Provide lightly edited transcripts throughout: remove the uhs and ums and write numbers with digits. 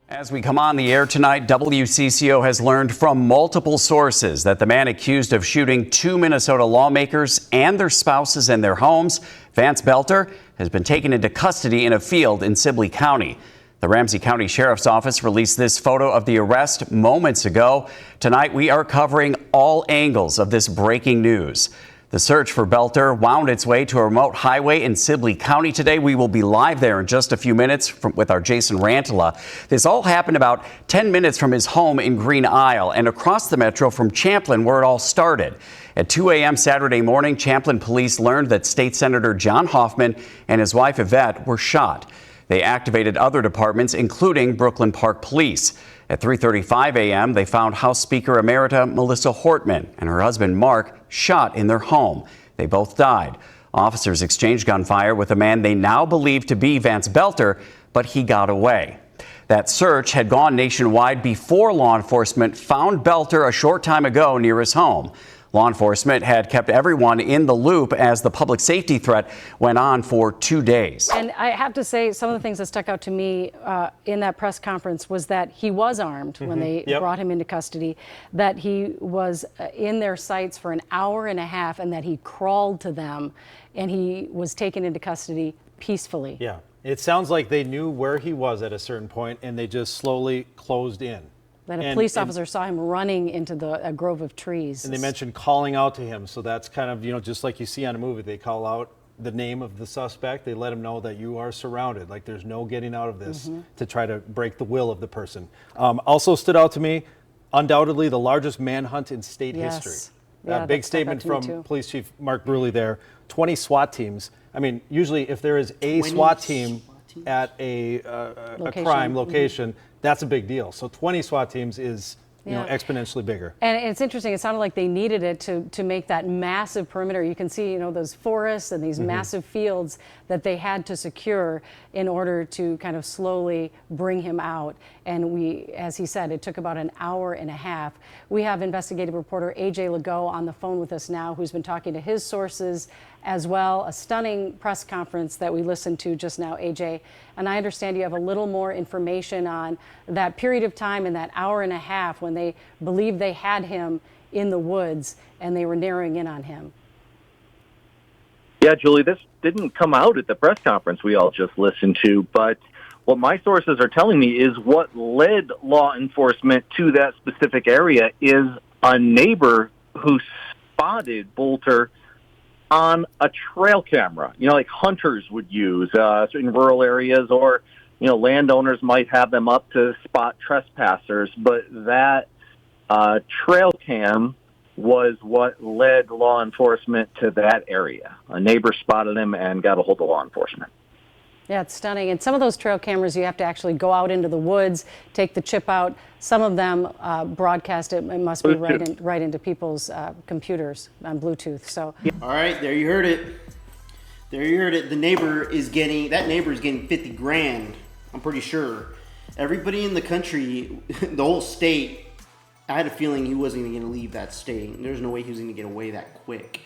As we come on the air tonight, WCCO has learned from multiple sources that the man accused of shooting 2 Minnesota lawmakers and their spouses in their homes, Vance Boelter, has been taken into custody in a field in Sibley County. The Ramsey County Sheriff's Office released this photo of the arrest moments ago. Tonight, we are covering all angles of this breaking news. The search for Boelter wound its way to a remote highway in Sibley County today. We will be live there in just a few minutes with our Jason Rantala. This all happened about 10 minutes from his home in Green Isle and across the metro from Champlin, where it all started. At 2 a.m. Saturday morning, Champlin police learned that State Senator John Hoffman and his wife Yvette were shot. They activated other departments, including Brooklyn Park Police. At 3:35 a.m., they found House Speaker Emerita Melissa Hortman and her husband Mark shot in their home. They both died. Officers exchanged gunfire with a man they now believe to be Vance Boelter, but he got away. That search had gone nationwide before law enforcement found Boelter a short time ago near his home. Law enforcement had kept everyone in the loop as the public safety threat went on for 2 days. And I have to say, some of the things that stuck out to me in that press conference was that he was armed when they brought him into custody, that he was in their sights for an hour and a half, and that he crawled to them, and he was taken into custody peacefully. Yeah, it sounds like they knew where he was at a certain point, and they just slowly closed in. That a police officer saw him running into a grove of trees. And they mentioned calling out to him. So that's kind of, just like you see on a movie, they call out the name of the suspect. They let him know that you are surrounded, like there's no getting out of this to try to break the will of the person. Also stood out to me, undoubtedly the largest manhunt in state history. Yeah, big statement from Police Chief Mark Bruley there. 20 SWAT teams. I mean, usually if there is a SWAT team at a crime location, that's a big deal. So 20 SWAT teams is exponentially bigger. And it's interesting. It sounded like they needed it to make that massive perimeter. You can see, those forests and these massive fields that they had to secure in order to kind of slowly bring him out. And as he said, it took about an hour and a half. We have investigative reporter AJ Legault on the phone with us now, who's been talking to his sources as well. A stunning press conference that we listened to just now, AJ. And I understand you have a little more information on that period of time in that hour and a half when they believed they had him in the woods and they were narrowing in on him. Yeah, Julie, this didn't come out at the press conference we all just listened to, but what my sources are telling me is what led law enforcement to that specific area is a neighbor who spotted Boelter on a trail camera, like hunters would use in rural areas, or, landowners might have them up to spot trespassers. But that trail cam was what led law enforcement to that area. A neighbor spotted him and got a hold of law enforcement. Yeah, it's stunning. And some of those trail cameras, you have to actually go out into the woods, take the chip out. Some of them broadcast it. It must be right into people's computers on Bluetooth. So. All right, there you heard it. There you heard it. That neighbor is getting 50 grand. I'm pretty sure. Everybody in the country, the whole state, I had a feeling he wasn't going to leave that state. There's no way he was going to get away that quick.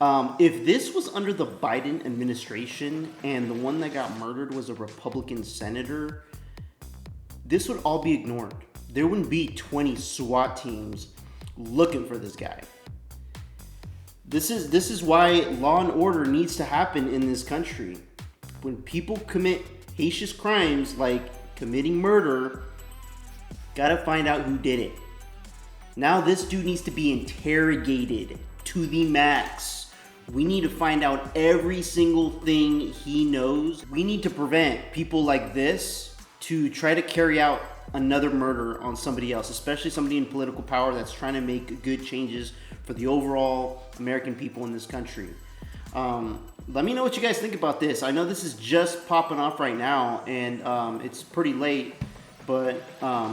If this was under the Biden administration and the one that got murdered was a Republican senator, this would all be ignored. There wouldn't be 20 SWAT teams looking for this guy. This is why law and order needs to happen in this country. When people commit heinous crimes like committing murder, gotta find out who did it. Now this dude needs to be interrogated to the max. We need to find out every single thing he knows. We need to prevent people like this to try to carry out another murder on somebody else, especially somebody in political power that's trying to make good changes for the overall American people in this country. Let me know what you guys think about this. I know this is just popping off right now, and it's pretty late, but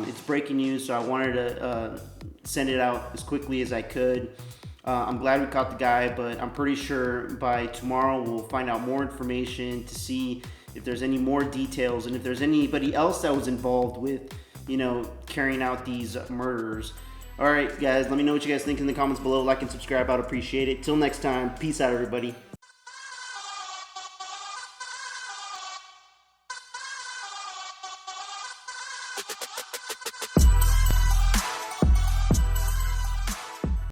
it's breaking news, so I wanted to send it out as quickly as I could. I'm glad we caught the guy, but I'm pretty sure by tomorrow we'll find out more information to see if there's any more details and if there's anybody else that was involved with, carrying out these murders. All right, guys, let me know what you guys think in the comments below. Like and subscribe. I'd appreciate it. Till next time, peace out, everybody.